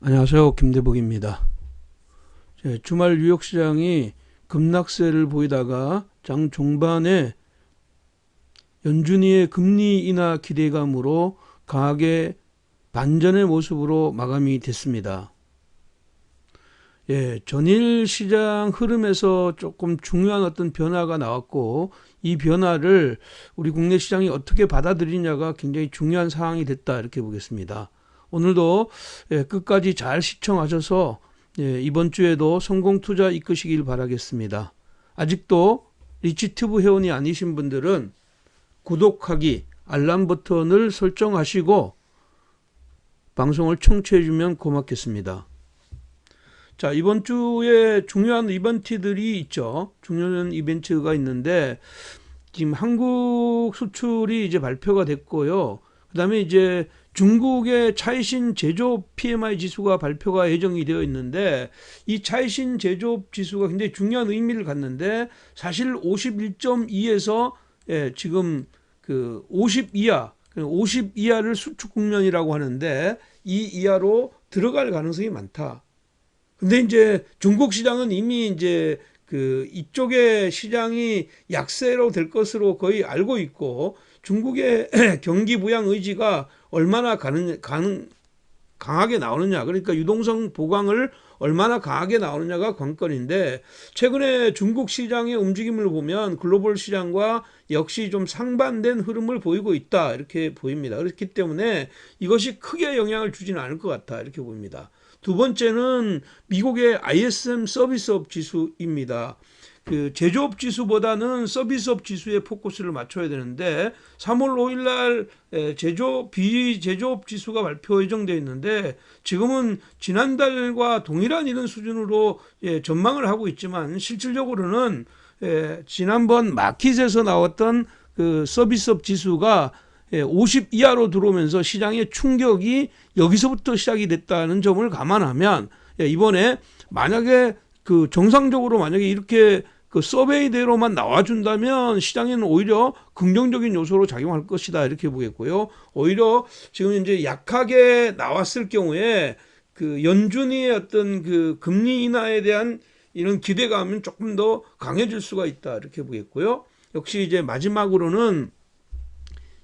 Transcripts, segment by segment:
안녕하세요. 김대복입니다. 주말 뉴욕시장이 급락세를 보이다가 장 종반에 연준이의 금리 인하 기대감으로 강하게 반전의 모습으로 마감이 됐습니다. 전일 시장 흐름에서 조금 중요한 어떤 변화가 나왔고, 이 변화를 우리 국내 시장이 어떻게 받아들이냐가 굉장히 중요한 상황이 됐다, 이렇게 보겠습니다. 오늘도 끝까지 잘 시청하셔서 이번 주에도 성공 투자 이끄시길 바라겠습니다. 아직도 리치튜브 회원이 아니신 분들은 구독하기, 알람 버튼을 설정하시고 방송을 청취해 주면 고맙겠습니다. 자, 이번 주에 중요한 이벤트들이 있죠. 중요한 이벤트가 있는데, 지금 한국 수출이 이제 발표가 됐고요. 그 다음에 이제 중국의 차이신 제조업 PMI 지수가 발표가 예정이 되어 있는데, 이 차이신 제조업 지수가 굉장히 중요한 의미를 갖는데, 사실 51.2에서 지금 그 50 이하, 50 이하를 수축 국면이라고 하는데, 이 이하로 들어갈 가능성이 많다. 근데 이제 중국 시장은 이미 이제 그 이쪽의 시장이 약세로 될 것으로 거의 알고 있고, 중국의 경기 부양 의지가 얼마나 강하게 나오느냐, 그러니까 유동성 보강을 얼마나 강하게 나오느냐가 관건인데, 최근에 중국 시장의 움직임을 보면 글로벌 시장과 역시 좀 상반된 흐름을 보이고 있다, 이렇게 보입니다. 그렇기 때문에 이것이 크게 영향을 주지는 않을 것 같다, 이렇게 보입니다. 두 번째는 미국의 ISM 서비스업 지수입니다. 그 제조업 지수보다는 서비스업 지수에 포커스를 맞춰야 되는데, 3월 5일 날 비제조업 지수가 발표 예정되어 있는데, 지금은 지난달과 동일한 이런 수준으로 전망을 하고 있지만, 실질적으로는 지난번 마켓에서 나왔던 그 서비스업 지수가 50 이하로 들어오면서 시장의 충격이 여기서부터 시작이 됐다는 점을 감안하면, 이번에 만약에 그 정상적으로 만약에 이렇게 그 서베이대로만 나와준다면 시장에는 오히려 긍정적인 요소로 작용할 것이다, 이렇게 보겠고요. 오히려 지금 이제 약하게 나왔을 경우에 그 연준이의 어떤 그 금리 인하에 대한 이런 기대감은 조금 더 강해질 수가 있다, 이렇게 보겠고요. 역시 이제 마지막으로는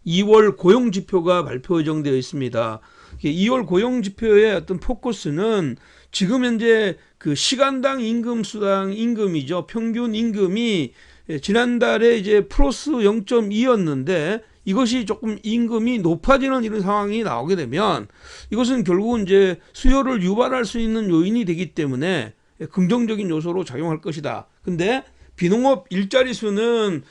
2월 고용지표가 발표 예정되어 있습니다. 2월 고용지표의 어떤 포커스는 지금 현재 그 시간당 임금 수당 임금이죠. 평균 임금이 지난달에 이제 플러스 0.2였는데, 이것이 조금 임금이 높아지는 이런 상황이 나오게 되면, 이것은 결국은 이제 수요를 유발할 수 있는 요인이 되기 때문에 긍정적인 요소로 작용할 것이다. 근데 비농업 일자리 수는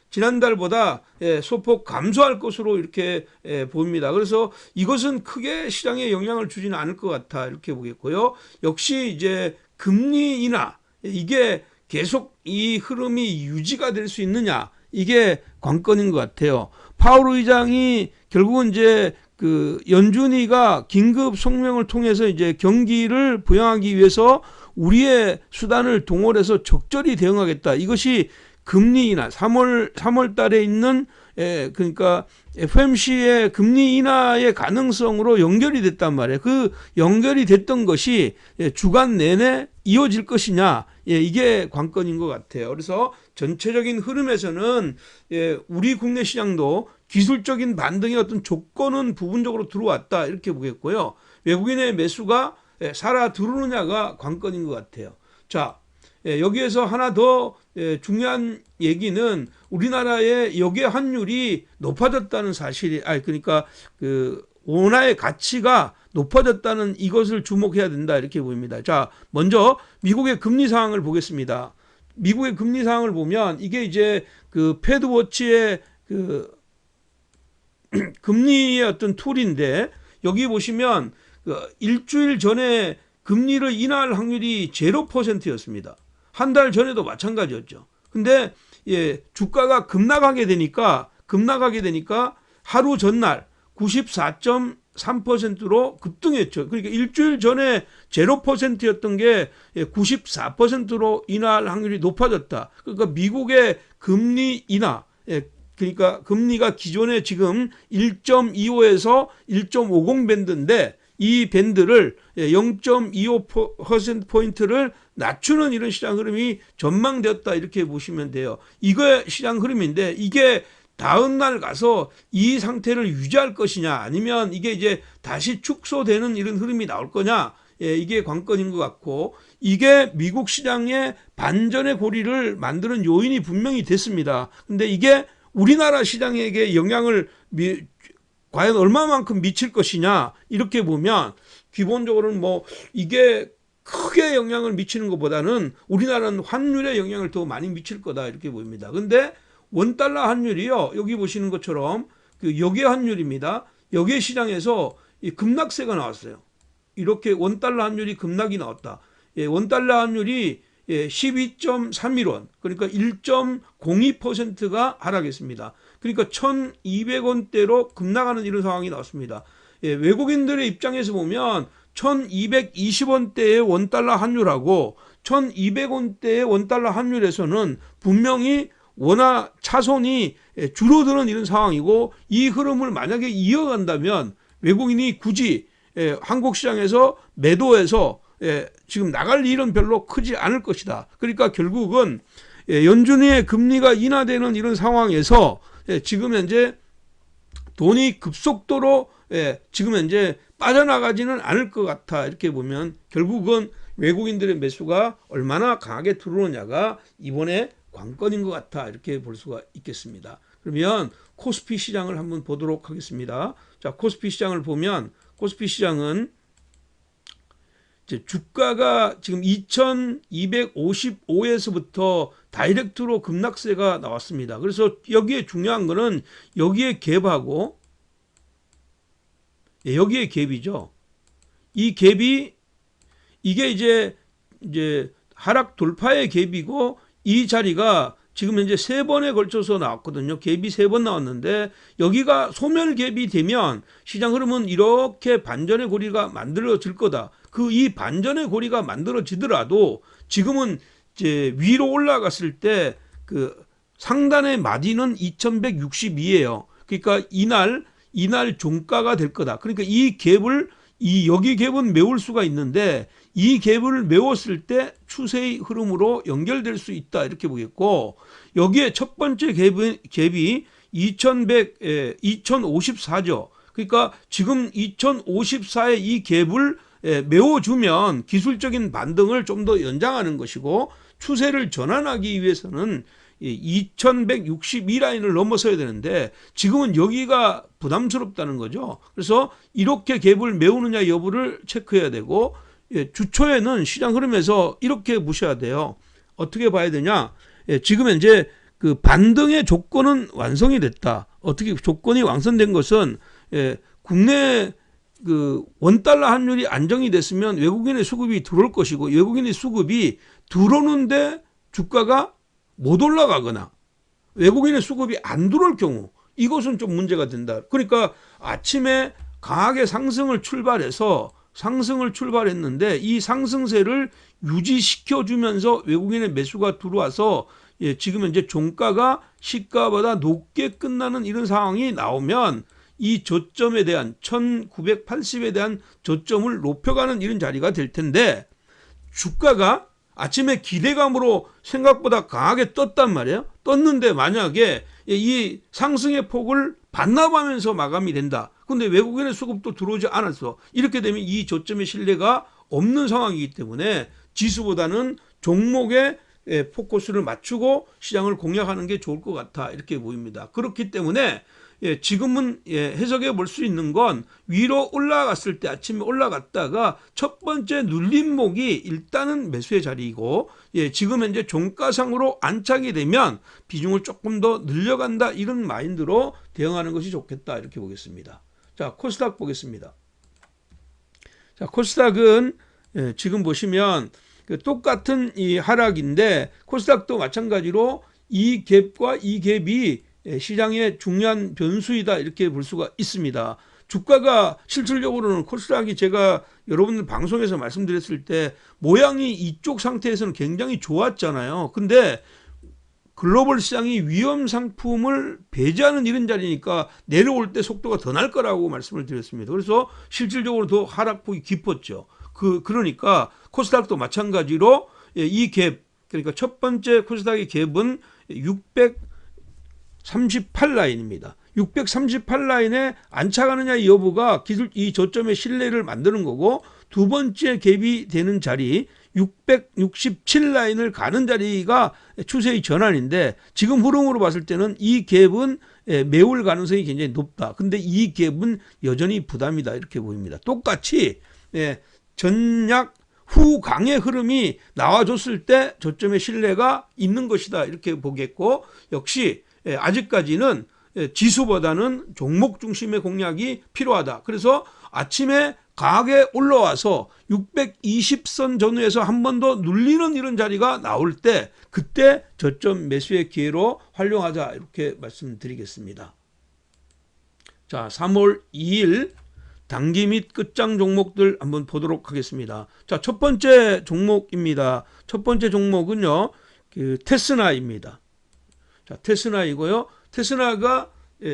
지난달보다 소폭 감소할 것으로 이렇게 보입니다. 그래서 이것은 크게 시장에 영향을 주지는 않을 것 같아, 이렇게 보겠고요. 역시 이제 금리 인하, 이게 계속 이 흐름이 유지가 될 수 있느냐, 이게 관건인 것 같아요. 파월 의장이 결국은 이제 그 연준이가 긴급 성명을 통해서 이제 경기를 부양하기 위해서 우리의 수단을 동원해서 적절히 대응하겠다, 이것이 금리 인하, 3월 달에 있는 그러니까 FOMC의 금리 인하의 가능성으로 연결이 됐단 말이에요. 그 연결이 됐던 것이 주간 내내 이어질 것이냐, 이게 관건인 것 같아요. 그래서 전체적인 흐름에서는 우리 국내 시장도 기술적인 반등의 어떤 조건은 부분적으로 들어왔다, 이렇게 보겠고요. 외국인의 매수가 살아 들어오느냐가 관건인 것 같아요. 자, 여기에서 하나 더 중요한 얘기는 우리나라의 역외 환율이 높아졌다는 사실이, 그러니까 그 원화의 가치가 높아졌다는 이것을 주목해야 된다, 이렇게 보입니다. 자, 먼저 미국의 금리 상황을 보겠습니다. 미국의 금리 상황을 보면 이게 이제 그 패드워치의 그 금리의 어떤 툴인데, 여기 보시면 그 일주일 전에 금리를 인하할 확률이 0%였습니다. 한 달 전에도 마찬가지였죠. 근데 주가가 급락하게 되니까 하루 전날 94.3%로 급등했죠. 그러니까 일주일 전에 0%였던 게 94%로 인하할 확률이 높아졌다. 그러니까 미국의 금리 인하, 그러니까 금리가 기존에 지금 1.25에서 1.50 밴드인데, 이 밴드를 0.25%포인트를 낮추는 이런 시장 흐름이 전망되었다 이렇게 보시면 돼요. 이거 시장 흐름인데 이게 다음 날 가서 이 상태를 유지할 것이냐 아니면 이게 이제 다시 축소되는 이런 흐름이 나올 거냐, 이게 관건인 것 같고, 이게 미국 시장의 반전의 고리를 만드는 요인이 분명히 됐습니다. 근데 이게 우리나라 시장에게 영향을 과연 얼마만큼 미칠 것이냐 이렇게 보면 기본적으로는 뭐 이게 크게 영향을 미치는 것보다는 우리나라는 환율에 영향을 더 많이 미칠 거다 이렇게 보입니다. 근데 원달러 환율이요, 여기 보시는 것처럼 그 역외 환율입니다. 역외 시장에서 이 급락세가 나왔어요. 이렇게 원달러 환율이 급락이 나왔다. 원달러 환율이 12.31원, 그러니까 1.02%가 하락했습니다. 그러니까 1,200원대로 급락하는 이런 상황이 나왔습니다. 외국인들의 입장에서 보면 1,220원대의 원달러 환율하고 1,200원대의 원달러 환율에서는 분명히 원화 차손이 줄어드는 이런 상황이고, 이 흐름을 만약에 이어간다면 외국인이 굳이 한국 시장에서 매도해서 지금 나갈 일은 별로 크지 않을 것이다. 그러니까 결국은 연준의 금리가 인하되는 이런 상황에서 지금 현재 돈이 급속도로 지금 현재 빠져나가지는 않을 것 같아. 이렇게 보면 결국은 외국인들의 매수가 얼마나 강하게 들어오느냐가 이번에 관건인 것 같아 이렇게 볼 수가 있겠습니다. 그러면 코스피 시장을 한번 보도록 하겠습니다. 자, 코스피 시장을 보면 코스피 시장은 이제 주가가 지금 2255에서부터 다이렉트로 급락세가 나왔습니다. 그래서 여기에 중요한 거는 여기에 갭하고 여기에 갭이죠. 이 갭이 이게 이제 하락 돌파의 갭이고, 이 자리가 지금 현재 3번에 걸쳐서 나왔거든요. 갭이 3번 나왔는데 여기가 소멸 갭이 되면 시장 흐름은 이렇게 반전의 고리가 만들어질 거다. 이 반전의 고리가 만들어지더라도 지금은 이제 위로 올라갔을 때 그 상단의 마디는 2162예요. 그러니까 이날 종가가 될 거다. 그러니까 이 갭을 여기 갭은 메울 수가 있는데 이 갭을 메웠을 때 추세의 흐름으로 연결될 수 있다 이렇게 보겠고, 여기에 첫 번째 갭이 2154죠. 그러니까 지금 2054의 이 갭을 메워주면 기술적인 반등을 좀 더 연장하는 것이고, 추세를 전환하기 위해서는 2162 라인을 넘어서야 되는데 지금은 여기가 부담스럽다는 거죠. 그래서 이렇게 갭을 메우느냐 여부를 체크해야 되고, 주초에는 시장 흐름에서 이렇게 보셔야 돼요. 어떻게 봐야 되냐? 지금 현재 그 반등의 조건은 완성이 됐다. 어떻게 조건이 완성된 것은 국내 그 원달러 환율이 안정이 됐으면 외국인의 수급이 들어올 것이고, 외국인의 수급이 들어오는데 주가가 못 올라가거나 외국인의 수급이 안 들어올 경우, 이것은 좀 문제가 된다. 그러니까 아침에 강하게 상승을 출발했는데 이 상승세를 유지시켜주면서 외국인의 매수가 들어와서 지금 현재 종가가 시가보다 높게 끝나는 이런 상황이 나오면 이 저점에 대한 1980에 대한 저점을 높여가는 이런 자리가 될 텐데, 주가가 아침에 기대감으로 생각보다 강하게 떴단 말이에요. 떴는데 만약에 이 상승의 폭을 반납하면서 마감이 된다. 근데 외국인의 수급도 들어오지 않았어. 이렇게 되면 이 저점의 신뢰가 없는 상황이기 때문에 지수보다는 종목에 포커스를 맞추고 시장을 공략하는 게 좋을 것 같아 이렇게 보입니다. 그렇기 때문에 지금은 해석해 볼 수 있는 건 위로 올라갔을 때, 아침에 올라갔다가 첫 번째 눌림목이 일단은 매수의 자리이고, 지금 현재 종가상으로 안착이 되면 비중을 조금 더 늘려간다 이런 마인드로 대응하는 것이 좋겠다 이렇게 보겠습니다. 자, 코스닥 보겠습니다. 자, 코스닥은 지금 보시면 똑같은 이 하락인데 코스닥도 마찬가지로 이 갭과 이 갭이 시장의 중요한 변수이다 이렇게 볼 수가 있습니다. 주가가 실질적으로는 코스닥이 제가 여러분들 방송에서 말씀드렸을 때 모양이 이쪽 상태에서는 굉장히 좋았잖아요. 근데 글로벌 시장이 위험 상품을 배제하는 이런 자리니까 내려올 때 속도가 더 날 거라고 말씀을 드렸습니다. 그래서 실질적으로 더 하락폭이 깊었죠. 그러니까 코스닥도 마찬가지로 이 갭, 그러니까 첫 번째 코스닥의 갭은 638라인입니다. 638라인에 안착하느냐 여부가 이 저점의 신뢰를 만드는 거고, 두 번째 갭이 되는 자리 667라인을 가는 자리가 추세의 전환인데, 지금 흐름으로 봤을 때는 이 갭은 메울 가능성이 굉장히 높다. 근데 이 갭은 여전히 부담이다, 이렇게 보입니다. 똑같이 전약 후강의 흐름이 나와줬을 때 저점의 신뢰가 있는 것이다, 이렇게 보겠고, 역시 아직까지는 지수보다는 종목 중심의 공략이 필요하다. 그래서 아침에 강하게 올라와서 620선 전후에서 한 번 더 눌리는 이런 자리가 나올 때, 그때 저점 매수의 기회로 활용하자, 이렇게 말씀드리겠습니다. 자, 3월 2일 단기 및 끝장 종목들 한번 보도록 하겠습니다. 자, 첫 번째 종목입니다. 첫 번째 종목은요, 테스나입니다. 자, 테스나이고요. 테스나가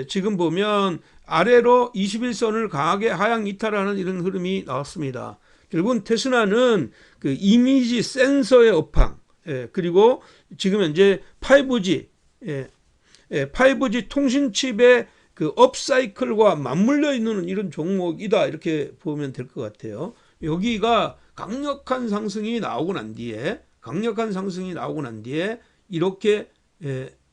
지금 보면 아래로 21선을 강하게 하향 이탈하는 이런 흐름이 나왔습니다. 결국은 테스나는 그 이미지 센서의 업황, 그리고 지금 현재 5G, 5G 통신칩의 그 업사이클과 맞물려 있는 이런 종목이다, 이렇게 보면 될 것 같아요. 여기가 강력한 상승이 나오고 난 뒤에 이렇게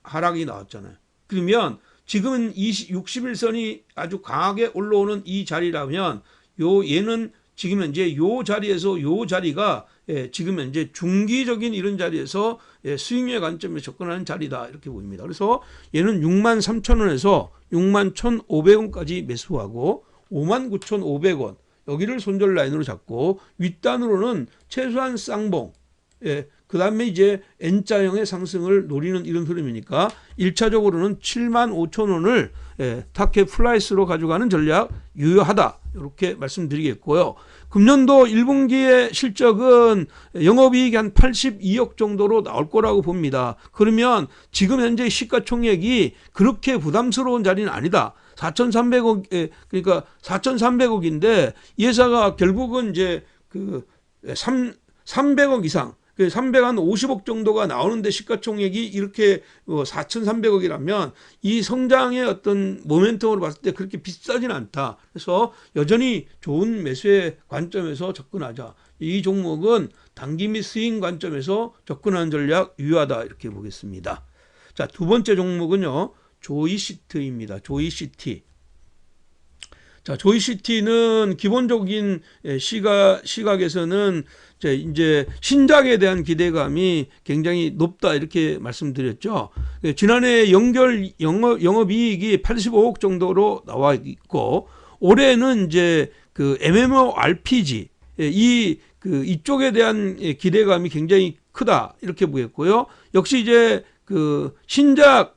하락이 나왔잖아요. 그러면 지금은 61선이 아주 강하게 올라오는 이 자리라면, 얘는 지금 현재 요 자리에서 요 자리가 지금 현재 중기적인 이런 자리에서 수익률 관점에 접근하는 자리다, 이렇게 보입니다. 그래서 얘는 63,000원에서 61,500원까지 매수하고 59,500원 여기를 손절 라인으로 잡고, 윗단으로는 최소한 쌍봉, 그 다음에 이제 N자형의 상승을 노리는 이런 흐름이니까 1차적으로는 75,000원을 타켓 플라이스로 가져가는 전략 유효하다, 이렇게 말씀드리겠고요. 금년도 1분기의 실적은 영업이익이 한 82억 정도로 나올 거라고 봅니다. 그러면 지금 현재 시가총액이 그렇게 부담스러운 자리는 아니다. 4,300억, 그러니까 4,300억인데 예사가 결국은 이제 300억 이상, 350억 정도가 나오는데 시가총액이 이렇게 4,300억이라면 이 성장의 어떤 모멘텀으로 봤을 때 그렇게 비싸진 않다. 그래서 여전히 좋은 매수의 관점에서 접근하자. 이 종목은 단기 및 스윙 관점에서 접근하는 전략 유효하다, 이렇게 보겠습니다. 자, 두 번째 종목은요, 조이시트입니다. 조이시티. 자, 조이시티는 기본적인 시각에서는 이제 신작에 대한 기대감이 굉장히 높다, 이렇게 말씀드렸죠. 지난해 영업이익이 85억 정도로 나와 있고, 올해는 이제 그 MMORPG 이쪽에 대한 기대감이 굉장히 크다, 이렇게 보겠고요. 역시 이제 그 신작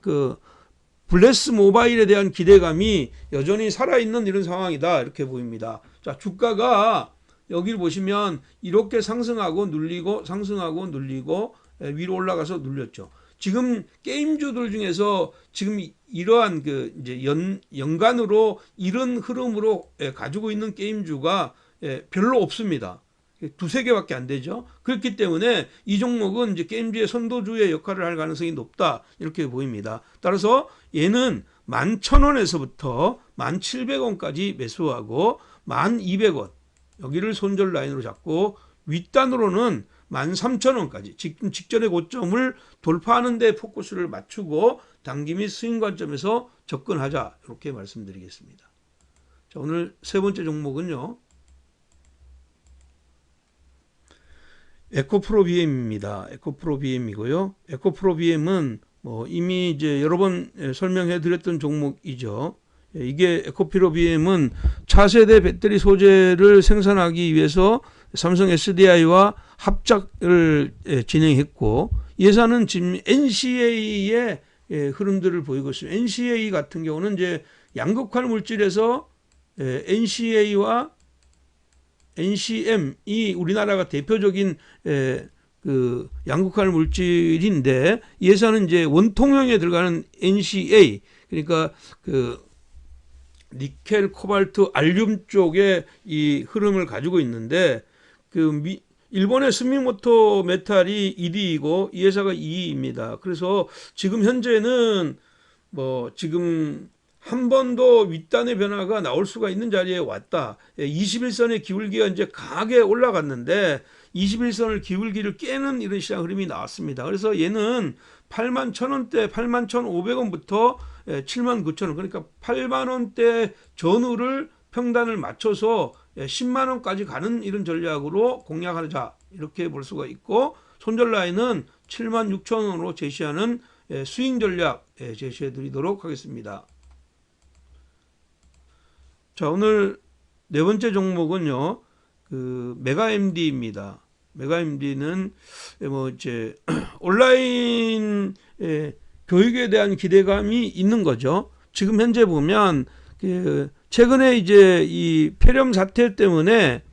블레스 모바일에 대한 기대감이 여전히 살아있는 이런 상황이다, 이렇게 보입니다. 자, 주가가 여기를 보시면 이렇게 상승하고 눌리고 상승하고 눌리고 위로 올라가서 눌렸죠. 지금 게임주들 중에서 지금 이러한 이제 연간으로 이런 흐름으로 가지고 있는 게임주가 별로 없습니다. 두세 개밖에 안 되죠. 그렇기 때문에 이 종목은 이제 게임주의 선도주의 역할을 할 가능성이 높다, 이렇게 보입니다. 따라서 얘는 11,000원에서부터 1,700원까지 매수하고 1,200원 여기를 손절 라인으로 잡고, 윗단으로는 13,000원까지 지금 직전의 고점을 돌파하는 데 포커스를 맞추고 단기 및 스윙 관점에서 접근하자, 이렇게 말씀드리겠습니다. 자, 오늘 세 번째 종목은요, 에코프로 BM입니다. 에코프로 BM이고요. 에코프로 BM은 이미 이제 여러 번 설명해 드렸던 종목이죠. 이게 에코프로 BM은 차세대 배터리 소재를 생산하기 위해서 삼성 SDI와 합작을 진행했고, 예산은 지금 NCA의 흐름들을 보이고 있습니다. NCA 같은 경우는 이제 양극화 물질에서 NCA와 NCM이 우리나라가 대표적인 그 양극할 물질인데 예산은 이제 원통형에 들어가는 NCA, 그러니까 그 니켈, 코발트, 알륨 쪽에 이 흐름을 가지고 있는데 일본의 스미모토 메탈이 1위이고 이 회사가 2위입니다. 그래서 지금 현재는 지금 한 번도 윗단의 변화가 나올 수가 있는 자리에 왔다. 21선의 기울기가 이제 강하게 올라갔는데 21선을 기울기를 깨는 이런 시장 흐름이 나왔습니다. 그래서 얘는 81,000원대, 81,500원부터 79,000원, 그러니까 8만원대 전후를 평단을 맞춰서 10만원까지 가는 이런 전략으로 공략하자, 이렇게 볼 수가 있고, 손절 라인은 76,000원으로 제시하는 스윙 전략 제시해 드리도록 하겠습니다. 자, 오늘 네 번째 종목은요, 그 메가MD입니다. 메가MD는 이제 온라인 교육에 대한 기대감이 있는 거죠. 지금 현재 보면 최근에 이제 이 폐렴 사태 때문에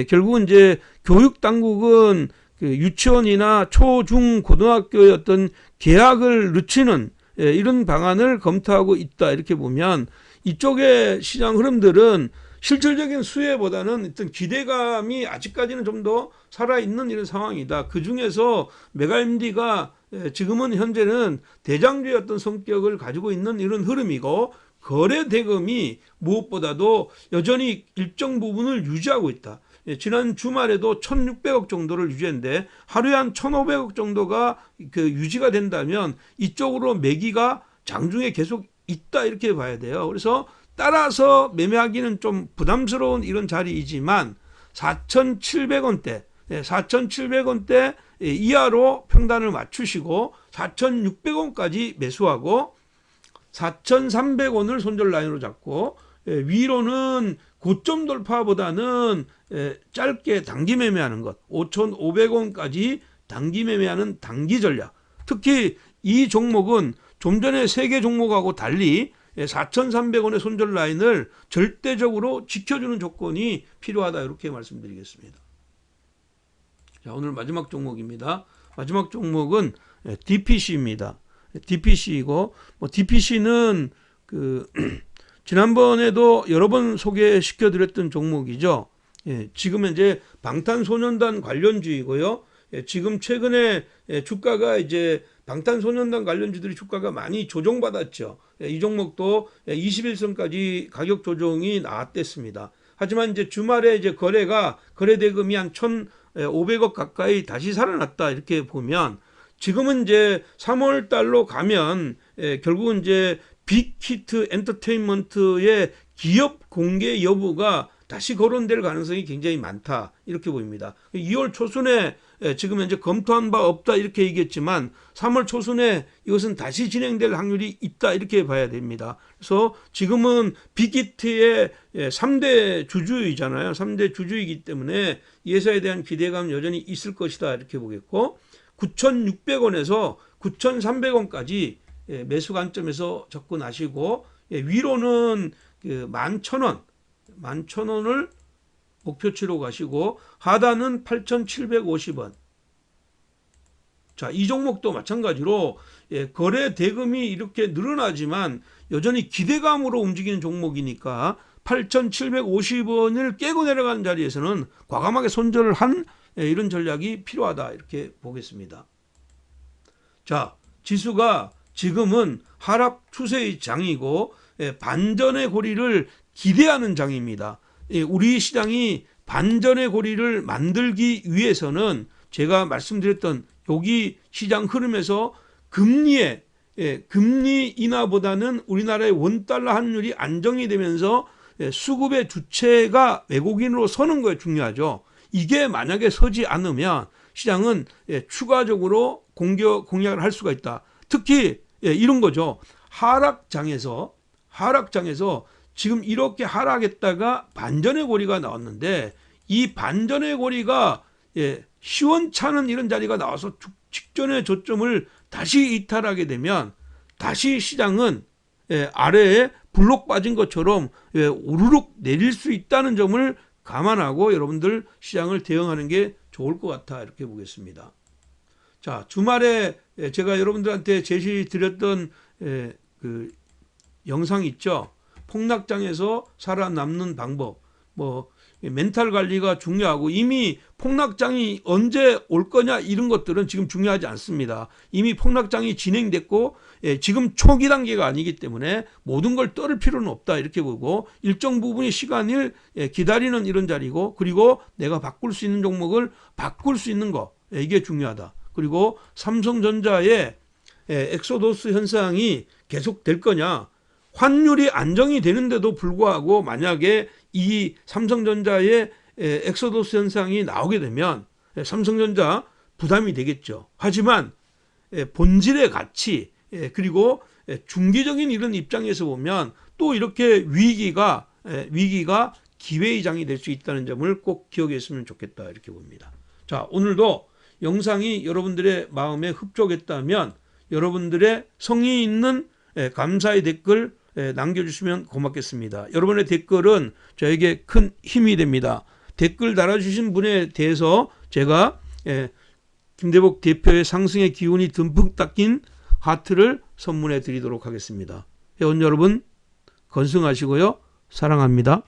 결국은 이제 교육 당국은 그 유치원이나 초, 중, 고등학교의 어떤 개학을 늦추는 이런 방안을 검토하고 있다, 이렇게 보면 이쪽의 시장 흐름들은 실질적인 수혜보다는 어떤 기대감이 아직까지는 좀 더 살아있는 이런 상황이다. 그 중에서 메가MD가 지금은 현재는 대장주의 어떤 성격을 가지고 있는 이런 흐름이고, 거래 대금이 무엇보다도 여전히 일정 부분을 유지하고 있다. 지난 주말에도 1,600억 정도를 유지했는데 하루에 한 1,500억 정도가 유지가 된다면 이쪽으로 매기가 장중에 계속 있다, 이렇게 봐야 돼요. 그래서 따라서 매매하기는 좀 부담스러운 이런 자리이지만 4,700원대, 4,700원대 이하로 평단을 맞추시고 4,600원까지 매수하고 4,300원을 손절 라인으로 잡고 위로는 고점 돌파보다는 짧게 단기 매매하는 것, 5,500원까지 단기 매매하는 단기 전략. 특히 이 종목은 좀 전에 세 개 종목하고 달리 4,300원의 손절 라인을 절대적으로 지켜주는 조건이 필요하다, 이렇게 말씀드리겠습니다. 자, 오늘 마지막 종목입니다. 마지막 종목은 DPC입니다. DPC이고 DPC는 지난번에도 여러 번 소개시켜 드렸던 종목이죠. 지금 이제 방탄소년단 관련주이고요. 지금 최근에 주가가 이제 방탄소년단 관련주들이 주가가 많이 조정받았죠. 이 종목도 21선까지 가격 조정이 나왔댔습니다. 하지만 이제 주말에 이제 거래 대금이 한 1,500억 가까이 다시 살아났다, 이렇게 보면 지금은 이제 3월 달로 가면 결국은 이제 빅히트 엔터테인먼트의 기업 공개 여부가 다시 거론될 가능성이 굉장히 많다, 이렇게 보입니다. 2월 초순에 지금 현재 검토한 바 없다, 이렇게 얘기했지만 3월 초순에 이것은 다시 진행될 확률이 있다, 이렇게 봐야 됩니다. 그래서 지금은 빅히트의 3대 주주이잖아요. 3대 주주이기 때문에 이 회사에 대한 기대감 여전히 있을 것이다, 이렇게 보겠고, 9,600원에서 9,300원까지 매수 관점에서 접근하시고, 위로는 11,000원, 11,000원을 목표치로 가시고, 하단은 8,750원. 자, 이 종목도 마찬가지로 거래 대금이 이렇게 늘어나지만 여전히 기대감으로 움직이는 종목이니까 8,750원을 깨고 내려가는 자리에서는 과감하게 손절을 한 이런 전략이 필요하다, 이렇게 보겠습니다. 자, 지수가 지금은 하락 추세의 장이고 반전의 고리를 기대하는 장입니다. 우리 시장이 반전의 고리를 만들기 위해서는 제가 말씀드렸던 여기 시장 흐름에서 금리 인하보다는 우리나라의 원달러 환율이 안정이 되면서 수급의 주체가 외국인으로 서는 거에 중요하죠. 이게 만약에 서지 않으면 시장은 추가적으로 공략을 할 수가 있다. 특히 이런 거죠. 하락장에서 지금 이렇게 하락했다가 반전의 고리가 나왔는데 이 반전의 고리가 시원찮은 이런 자리가 나와서 직전의 저점을 다시 이탈하게 되면 다시 시장은 아래에 블록 빠진 것처럼 우르륵 내릴 수 있다는 점을 감안하고 여러분들 시장을 대응하는 게 좋을 것 같아, 이렇게 보겠습니다. 자, 주말에 제가 여러분들한테 제시드렸던 그 영상 있죠. 폭락장에서 살아남는 방법. 뭐 멘탈 관리가 중요하고, 이미 폭락장이 언제 올 거냐 이런 것들은 지금 중요하지 않습니다. 이미 폭락장이 진행됐고 지금 초기 단계가 아니기 때문에 모든 걸 떨을 필요는 없다 이렇게 보고, 일정 부분의 시간을 기다리는 이런 자리고, 그리고 내가 바꿀 수 있는 종목을 바꿀 수 있는 거, 이게 중요하다. 그리고 삼성전자의 엑소도스 현상이 계속될 거냐, 환율이 안정이 되는데도 불구하고 만약에 이 삼성전자의 엑소도스 현상이 나오게 되면 삼성전자 부담이 되겠죠. 하지만 본질의 가치, 그리고 중기적인 이런 입장에서 보면 또 이렇게 위기가 기회이장이 될 수 있다는 점을 꼭 기억했으면 좋겠다 이렇게 봅니다. 자, 오늘도 영상이 여러분들의 마음에 흡족했다면 여러분들의 성의 있는 감사의 댓글 남겨주시면 고맙겠습니다. 여러분의 댓글은 저에게 큰 힘이 됩니다. 댓글 달아주신 분에 대해서 제가 김대복 대표의 상승의 기운이 듬뿍 닦인 하트를 선물해 드리도록 하겠습니다. 회원 여러분 건승하시고요. 사랑합니다.